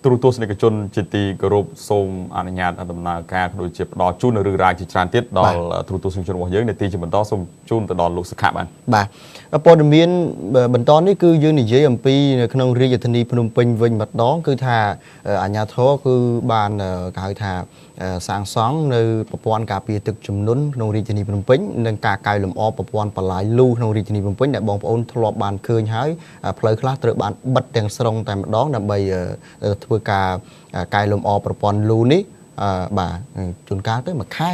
ទូរទស្សនិកជនជាទីគោរពសូមអនុញ្ញាតដំណើរការដូចជាផ្ដល់ជូននៅរឿងរ៉ាវជាច្រើនទៀតដល់ទូរទស្សនិកជនរបស់យើងនាទីជាបន្តសូមជូនទៅដល់លោកសុខៈបាទព័ត៌មានបន្តនេះគឺយើងនិយាយអំពីនៅក្នុងរាជធានីភ្នំពេញវិញម្ដងគឺថាអាជ្ញាធរគឺបានគេហៅថាសាងសង់នៅប្រព័ន្ធការពារទឹកជំនន់ក្នុងរាជធានីភ្នំពេញនិងការកែលម្អប្រព័ន្ធបន្លាយលូក្នុងរាជធានីភ្នំពេញដែលបងប្អូនធ្លាប់បានឃើញហើយផ្លូវខ្លះត្រូវបានបិទទាំងស្រុងតែម្ដងដើម្បីធ្វើការកែលម្អប្រព័ន្ធលូនេះបាទជួនកាលទៅមួយខែ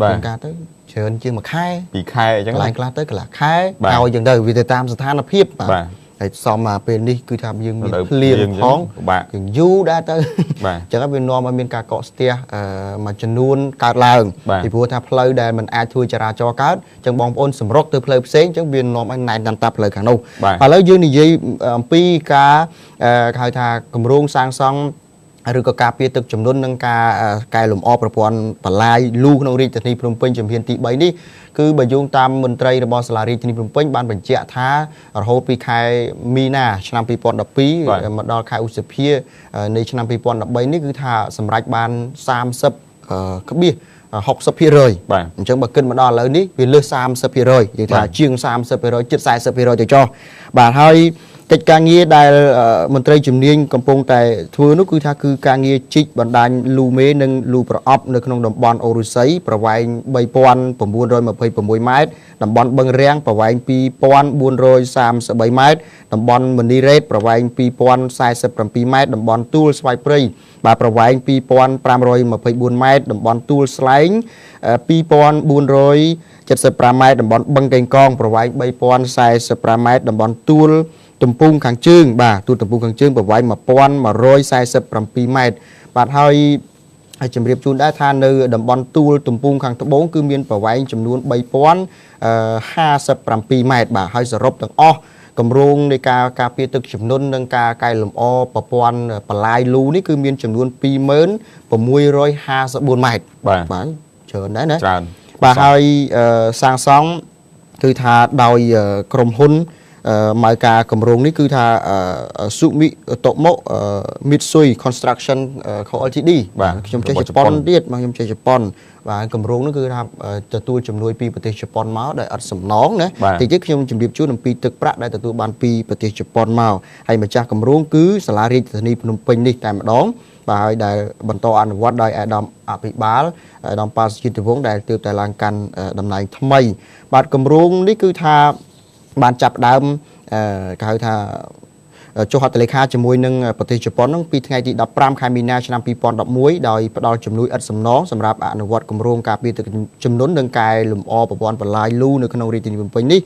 ជួនកាលទៅច្រើនជាងមួយខែ2ខែអញ្ចឹងកន្លែងខ្លះទៅកន្លះខែឲ្យអញ្ចឹងទៅវាទៅតាមស្ថានភាពបាទហើយសំមកពេលនេះគឺថាយើងមានភ្លៀងផងយើងយូរដែរទៅអញ្ចឹងវានាំឲ្យមានការកកស្ទះមួយចំនួនកើតឡើងពីព្រោះថាផ្លូវដែលมันអាចធ្វើចរាចរណ៍កើតអញ្ចឹងបងប្អូនសម្រុកទៅផ្លូវផ្សេងអញ្ចឹងវានាំឲ្យណែនតាមតាផ្លូវខាងនោះឥឡូវយើងនិយាយអំពីការហៅថាគម្រោងសាងសង់ឬក៏ការពារទឹកជំនន់និងការកែលម្អប្រព័ន្ធបន្លាយលូក្នុងរាជធានីភ្នំពេញជំហានទី3នេះគឺបើយោងតាមមន្ត្រីរបស់សាលារាជធានីភ្នំពេញបានបញ្ជាក់ថារហូតពីខែមីនាឆ្នាំ2012មកដល់ខែឧសភានៃឆ្នាំ2013នេះគឺថាសម្រេចបាន30ក្បៀស60%អញ្ចឹងបើគិតមកដល់ឥឡូវនេះវាលើស30%និយាយថាជាង30%ជិត40%ទៅចុះបាទហើយកិច្ចការងារដែលមន្ត្រីជំនាញកំពុងតែធ្វើនោះគឺថាគឺការងារជីកបណ្ដាញលូមេនិងលូប្រអប់នៅក្នុងតំបន់អូរុស័យប្រវែង3926ម៉ែត្រតំបន់បឹងរាំងប្រវែង2433ម៉ែត្រតំបន់មនីរ៉េតប្រវែង2047ម៉ែត្រតំបន់ទួលស្វាយព្រៃបាទប្រវែង2524ម៉ែត្រតំបន់ទួលស្លែង2475ម៉ែត្រតំបន់បឹងកេងកងប្រវែង3045ម៉ែត្រតំបន់ទួលទំពុងខាងជើងបាទទូទំពុងខាងជើងប្រវែង1147ម៉ែត្របាទហើយជំរាបជូនដែរថានៅតំបន់ទួលទំពុងខាងត្បូងគឺមានប្រវែងចំនួន3057ម៉ែត្របាទហើយសរុបទាំងអស់គម្រោងនៃការពារទឹកជំនន់និងការកែលម្អប្រព័ន្ធបន្លាយលូនេះគឺមានចំនួន20654ម៉ែត្របាទច្រើនដែរណាច្រើនបាទហើយសាងសង់គឺថាដោយក្រុមហ៊ុនមកការគម្រោងនេះគឺថាស៊ូមីតូម៉ូMitsui Construction Co Ltd បាទខ្ញុំចេះជប៉ុនទៀតបាទខ្ញុំចេះជប៉ុនបាទគម្រោងនេះគឺថាទទួលជំនួយពីប្រទេសជប៉ុនមកដោយអត់សំណងណាទីទៀតខ្ញុំជម្រាបជូនអំពីទឹកប្រាក់ដែលទទួលបានពីប្រទេសជប៉ុនមកហើយម្ចាស់គម្រោងគឺសាលារាជធានីភ្នំពេញនេះតែម្ដងបាទហើយដែលបន្តអនុវត្តដោយអាដាមអភិបាលអាដាមប៉ាសជាតិវងដែលទើបតែឡើងកាន់តំណែងថ្មីបាទគម្រោងនេះគឺថាបានចាប់ដើមគេហៅថាចុះហត្ថលេខាជាមួយនឹងប្រទេសជប៉ុនហ្នឹងពីថ្ងៃទី15ខែមីនាឆ្នាំ2011ដោយផ្ដល់ជំនួយឥតសំណងសម្រាប់អនុវត្តគម្រោងការពារទឹកជំនន់និងកែលម្អប្រព័ន្ធបន្លាយលូនៅក្នុងរាជធានីភ្នំពេញនេះ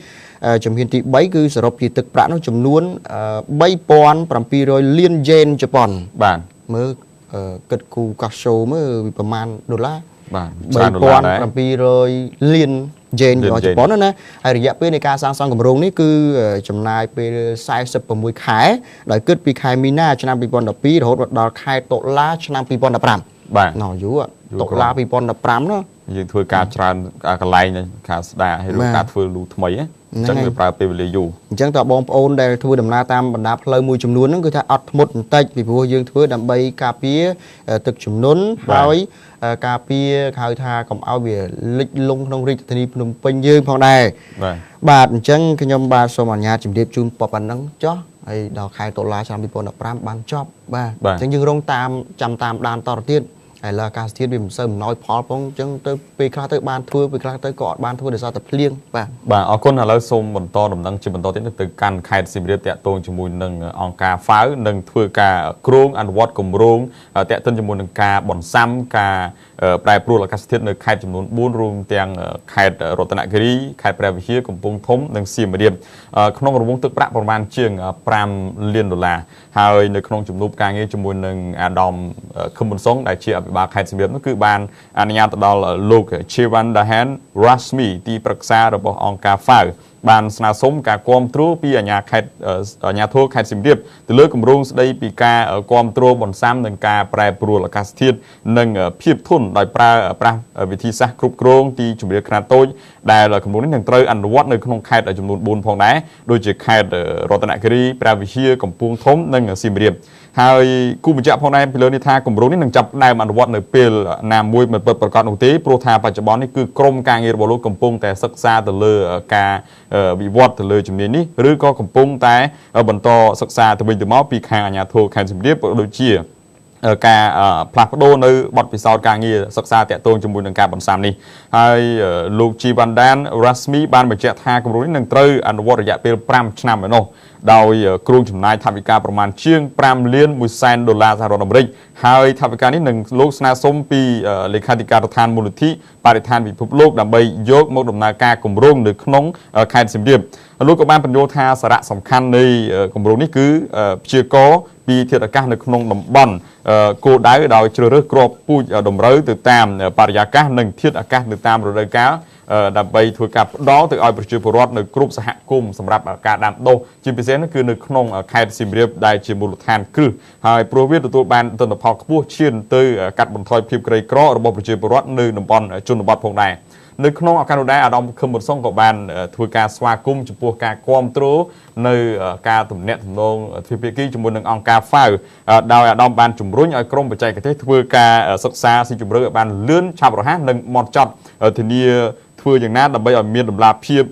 ជំហានទី3គឺសរុបជាទឹកប្រាក់នោះចំនួន3700លានយេនជប៉ុនបាទមើលគិតគូកាសូមើលវាប្រមាណដុល្លារបាទ3700លានយេនរបស់ជប៉ុនណាហើយរយៈពេលនៃការសាងសង់គម្រោងនេះគឺចំណាយពេល46ខែដោយគិតពីខែមីនាឆ្នាំ2012រហូតដល់ខែតុលាឆ្នាំ2015បាទណោះយូរតុលា2015នោះយើងធ្វើការច្រើនកន្លែងខាងស្ដារហើយការធ្វើលូថ្មីអញ្ចឹងវាប្រើពេលវេលាយូរអញ្ចឹងតើបងប្អូនដែលធ្វើដំណើរតាមបណ្ដាផ្លូវមួយចំនួនហ្នឹងគឺថាអត់ធ្មត់បន្តិចពីព្រោះយើងធ្វើដើម្បីការពារទឹកជំនន់ហើយការពារហៅថាកុំឲ្យវាលិចលង់ក្នុងរាជធានីភ្នំពេញយើងផងដែរបាទអញ្ចឹងខ្ញុំបាទសូមអនុញ្ញាតជម្រាបជូនប៉ុណ្ណឹងចុះហើយដល់ខែតុលាឆ្នាំ2015បានចប់បាទអញ្ចឹងយើងរងចាំតាមដានតទៅទៀតហើយលើអាកាសធាតុវាមិនសូវអំណោយផលផងអញ្ចឹងទៅពេលខ្លះទៅបានធ្វើពេលខ្លះទៅក៏អត់បានធ្វើដោយសារតែភ្លៀងបាទអរគុណឥឡូវសូមបន្តដំណឹងជាបន្តទៀតទៅកាន់ខេត្តសៀមរាបតាក់ទងជាមួយនឹងអង្គការ FAO និងធ្វើការគ្រោងអនុវត្តគម្រោងតាក់ទិនជាមួយនឹងការបន្សាំការប្រែប្រួលអាកាសធាតុនៅខេត្តចំនួន4រួមទាំងខេត្តរតនគិរីខេត្តព្រះវិហារកំពង់ធំនិងសៀមរាបក្នុងរង្វង់ទឹកប្រាក់ប្រមាណជាង5លានដុល្លារហើយនៅក្នុងជំនួបការងារជាមួយនឹងអាដាមខឹមប៊ុនសុងដែលជាអភិបាលខេត្តសៀមរាបនោះគឺបានអនុញ្ញាតទៅដល់លោក Chewan Dahan Rasmi ទីប្រឹក្សារបស់អង្គការ FAO បានស្នើសុំការគាំទ្រពីអាជ្ញាខេត្តអាជ្ញាធរខេត្តសៀមរាបទៅលើគម្រោងស្ដីពីការគាំទ្របន្សាំនឹងការប្រែប្រួលអាកាសធាតុនិងភាពធន់ដោយប្រើប្រាស់វិធីសាស្ត្រគ្រប់គ្រងទីជម្រាលខ្នាតតូចដែលគម្រោងនេះនឹងត្រូវអនុវត្តនៅក្នុងខេត្តចំនួន4ផងដែរដូចជាខេត្តរតនគិរីព្រះវិហារកំពង់ធំនិងសៀមរាបហើយគូបញ្ជាក់ផងដែរពីលើនេះថាគម្រោងនេះនឹងចាប់ផ្ដើមអនុវត្តនៅពេលណាមួយមិនពិតប្រាកដនោះទេព្រោះថាបច្ចុប្បន្ននេះគឺក្រុមការងាររបស់លោកកំពុងតែសិក្សាទៅលើការវិវត្តទៅលើជំនាញនេះឬក៏កំពុងតែបន្តសិក្សាទៅវិញទៅមកពីខាងអាជ្ញាធរខេត្តសៀមរាបដូចជាការផ្លាស់ប្ដូរនៅបទពិសោធន៍ការងារសិក្សាតាក់ទងជាមួយនឹងការបន្សាំនេះហើយលោកជីវ៉ាន់ដានរ៉ាស្មីបានបញ្ជាក់ថាគម្រោងនេះនឹងត្រូវអនុវត្តរយៈពេល5ឆ្នាំឯណោះដោយគ្រោងចំណាយថវិកាប្រមាណជាង$5 លានសហរដ្ឋអាមេរិកហើយថវិកានេះនឹងលោកស្នើសុំពីលេខាធិការដ្ឋានមូលនិធិបរិស្ថានពិភពលោកដើម្បីយកមកដំណើរការគម្រោងនៅក្នុងខេត្តសៀមរាបលោកក៏បានបញ្យល់ថាសារៈសំខាន់នៃគម្រោងនេះគឺព្យាករណ៍ពីធាតុអាកាសនៅក្នុងតំបន់គោលដៅដោយជ្រើសរើសគ្រាប់ពូជតម្រូវទៅតាមបរិយាកាសនិងធាតុអាកាសនៅតាមរដូវកាលដើម្បីធ្វើការផ្ដល់ទៅឲ្យប្រជាពលរដ្ឋនៅគ្រប់សហគមន៍សម្រាប់ការដាំដុះជាពិសេសនោះគឺនៅក្នុងខេត្តសៀមរាបដែលជាមូលដ្ឋានគ្រឹះហើយព្រោះវាទទួលបានទិន្នផលខ្ពស់ឈានទៅកាត់បន្ថយភាពក្រីក្ររបស់ប្រជាពលរដ្ឋនៅតំបន់ជនបទផងដែរនៅក្នុងឱកាសនោះដែរអាដាមខឹមបុតសុងក៏បានធ្វើការស្វាគមន៍ចំពោះការគាំទ្រនៅការទំនាក់ទំនងទ្វេភាគីជាមួយនឹងអង្គការ FAO ដោយអាដាមបានជំរុញឲ្យក្រុមបច្ចេកទេសធ្វើការសិក្សាស៊ីជម្រៅឲ្យបានលឿនឆាប់រហ័សនិងហ្មត់ចត់ធានាធ្វើយ៉ាងណាដើម្បីឲ្យមានដំណាភាព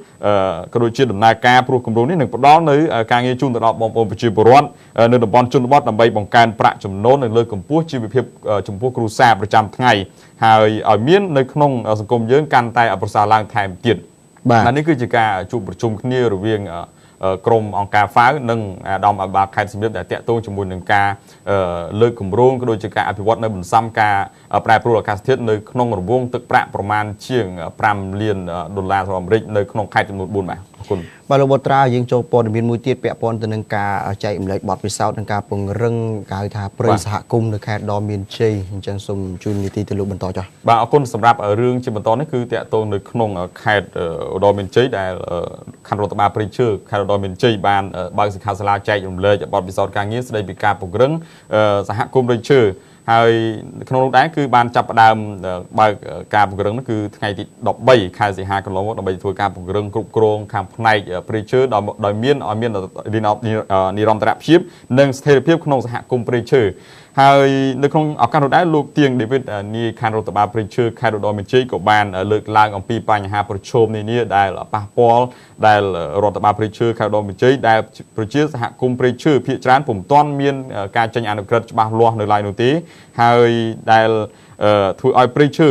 ក៏ដូចជាដំណើរការព្រោះគម្រោងនេះនឹងផ្ដល់នៅការងារជូនទៅដល់បងប្អូនប្រជាពលរដ្ឋនៅតំបន់ជនបទដើម្បីបង្កើនប្រាក់ចំណូលនិងលើកកម្ពស់ជីវភាពចំពោះគ្រួសារប្រចាំថ្ងៃហើយឲ្យមាននៅក្នុងសង្គមយើងកាន់តែប្រសើរឡើងថែមទៀតបាទនេះគឺជាការជួបប្រជុំគ្នារវាងក្រុមអង្គការ FAO និងអាដាមអាបាខេត្តសៀមរាបដែលតាក់ទងជាមួយនឹងការលើកគម្រោងក៏ដូចជាការអភិវឌ្ឍនៅបន្សំការប្រែប្រួលអាកាសធាតុនៅក្នុងរង្វង់ទឹកប្រាក់ប្រមាណជាង$5 លានសហរដ្ឋអាមេរិកនៅក្នុងខេត្តចំនួន4បាទអរគុណបាទលោកបុត្រាយើងចូលព័ត៌មានមួយទៀតពាក់ព័ន្ធទៅនឹងការចែករំលែកបទពិសោធន៍និងការពង្រឹងគេហៅថាព្រៃសហគមន៍នៅខេត្តដ៏មានជ័យអញ្ចឹងសូមជួយនីតិទៅលោកបន្តចុះបាទអរគុណសម្រាប់រឿងជាបន្តនេះគឺតាក់ទងនៅក្នុងខេត្តដ៏មានជ័យដែលខណ្ឌរដ្ឋបាលព្រៃឈើខេត្តដ៏មានជ័យបានបើកសិក្ខាសាលាចែករំលែកបទពិសោធន៍ការងារស្ដីពីការពង្រឹងសហគមន៍ព្រៃឈើហើយក្នុងនោះដែរគឺបានចាប់ផ្ដើមបើកការពង្រឹងនោះគឺថ្ងៃទី13ខែសីហាកន្លងមកដើម្បីធ្វើការពង្រឹងគ្រប់គ្រងខាងផ្នែកព្រៃឈើដោយមាននិរន្តរភាពនិងស្ថិរភាពក្នុងសហគមន៍ព្រៃឈើហើយនៅក្នុងឱកាសនោះដែរលោកទៀងដេវីតនាយខណ្ឌរដ្ឋបាលព្រៃឈើខេត្តឧត្តរមានជ័យក៏បានលើកឡើងអំពីបញ្ហាប្រឈមនានាដែលប៉ះពាល់ដែលរដ្ឋបាលព្រៃឈើខេត្តឧត្តរមានជ័យដែលប្រជាសហគមន៍ព្រៃឈើភាគច្រើនពុំទាន់មានការចេញអនុក្រឹត្យច្បាស់លាស់នៅឡើយនោះទេហើយដែលធ្វើឲ្យព្រៃឈើ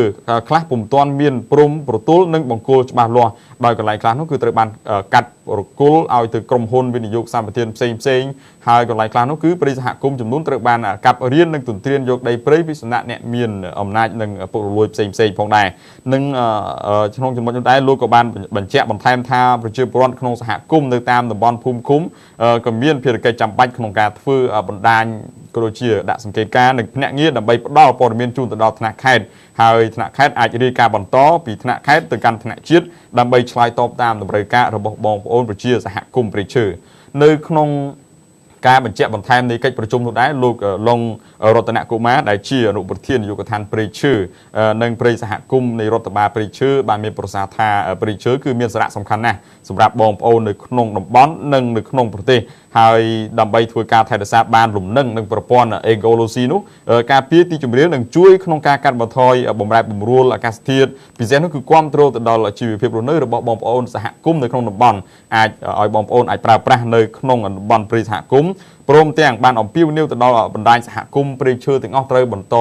ខ្លះពុំទាន់មានព្រំប្រទល់និងបង្គោលច្បាស់លាស់ដោយកន្លែងខ្លះនោះគឺត្រូវបានកាត់រគល់ឲ្យទៅក្រុមហ៊ុនវិនិយោគសម្បត្តិផ្សេងហើយកន្លែងខ្លះនោះគឺព្រៃសហគមន៍ចំនួនត្រូវបានកាប់រៀននិងទន្ទ្រានយកដីព្រៃពីសំណាក់អ្នកមានអំណាចនិងពុករលួយផ្សេងផងដែរនិងក្នុងចំណុចនោះដែរលោកក៏បានបញ្ជាក់បន្ថែមថាប្រជាពលរដ្ឋក្នុងសហគមន៍នៅតាមតំបន់ភូមិឃុំក៏មានភារកិច្ចចាំបាច់ក្នុងការធ្វើបណ្ដាញក៏ដូចជាដាក់សង្កេតការណ៍និងភ្នាក់ងារដើម្បីផ្ដល់ព័ត៌មានជូនទៅដល់ថ្នាក់ខេត្តហើយថ្នាក់ខេត្តអាចរាយការណ៍បន្តពីថ្នាក់ខេត្តទៅកាន់ថ្នាក់ជាតិដើម្បីឆ្លើយតបតាមតម្រូវការរបស់បងប្អូនប្រជាសហគមន៍ព្រៃឈើនៅក្នុងការបញ្ជាក់បន្ថែមនៃកិច្ចប្រជុំនោះដែរលោកឡុងរតនកុមារដែលជាអនុប្រធាននាយកដ្ឋានព្រៃឈើនិងព្រៃសហគមន៍នៃរដ្ឋបាលព្រៃឈើបានមានប្រសាសន៍ថាព្រៃឈើគឺមានសារៈសំខាន់ណាស់សម្រាប់បងប្អូននៅក្នុងតំបន់និងនៅក្នុងប្រទេសហើយដើម្បីធ្វើការថែរក្សាបានលំនឹងនិងប្រព័ន្ធអេកូឡូស៊ីនោះការពារទីជម្រាលនឹងជួយក្នុងការកាត់បន្ថយបំរែបំរួលអាកាសធាតុពិសេសនោះគឺគាំទ្រទៅដល់ជីវភាពរស់នៅរបស់បងប្អូនសហគមន៍នៅក្នុងតំបន់អាចឲ្យបងប្អូនអាចប្រើប្រាស់នៅក្នុងតំបន់ព្រៃសហគមន៍ព្រមទាំងបានអំពាវនាវទៅដល់បណ្ដាញសហគមន៍ព្រៃឈើទាំងអស់ត្រូវបន្ត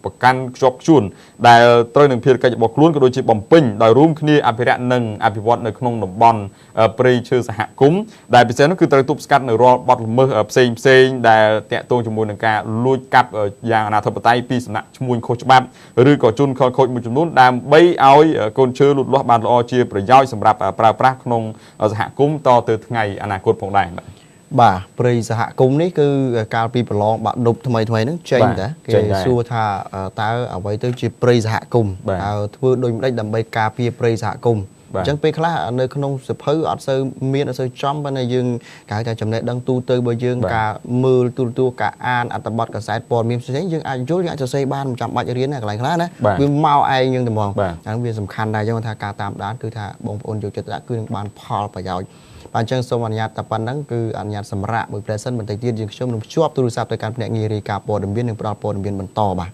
ប្រកាន់ខ្ជាប់ខ្ជួនដែលត្រូវនឹងភារកិច្ចរបស់ខ្លួនក៏ដូចជាបំពេញដោយរួមគ្នាអភិរក្សនិងអភិវឌ្ឍនៅក្នុងតំបន់ព្រៃឈើសហគមន៍ដែលពិសេសនោះគឺត្រូវទប់ស្កាត់នៅរាល់បទល្មើសផ្សេងដែលតាក់ទងជាមួយនឹងការលួចកាប់យ៉ាងអនាធិបតេយ្យពីសំណាក់ឈ្មួញខុសច្បាប់ឬក៏ជនខិលខូចមួយចំនួនដើម្បីឲ្យកូនឈើលូតលាស់បានល្អជាប្រយោជន៍សម្រាប់ប្រើប្រាស់ក្នុងសហគមន៍តទៅថ្ងៃអនាគតផងដែរបាទព្រៃសហគមន៍នេះគឺកាលពីប្រឡងបាក់ឌុបថ្មីហ្នឹងចេញតាគេសួរថាតើអ្វីទៅជាព្រៃសហគមន៍តើធ្វើដូចម្ដេចដើម្បីការពារព្រៃសហគមន៍ chẳng bị khá nơi không sập hư ở sơ miền ở sơ trong bên này dương cả tại chấm này đang tu tới bây dương cả mưa tu cả an ở tập bọt cả sải bọt miền sấy dương ai chốt ai cho xây ban chậm bạch riêng này lại khá đấy vì mau ai nhưng tầm mong anh viên sầm khăn này cho thà cả tạm đán cứ thà bông ôn vô chật đã cứ bàn Paul phải giỏi bàn chân sông anh nhạt tập ban đắng cứ anh nhạt sầm rạ bởi present mình thấy tiên dương chôm chụp tu sạp tớiการแผนกงีรีกาปอดเบียนหนึ่งปลาปอดเบียนมันต่อบ่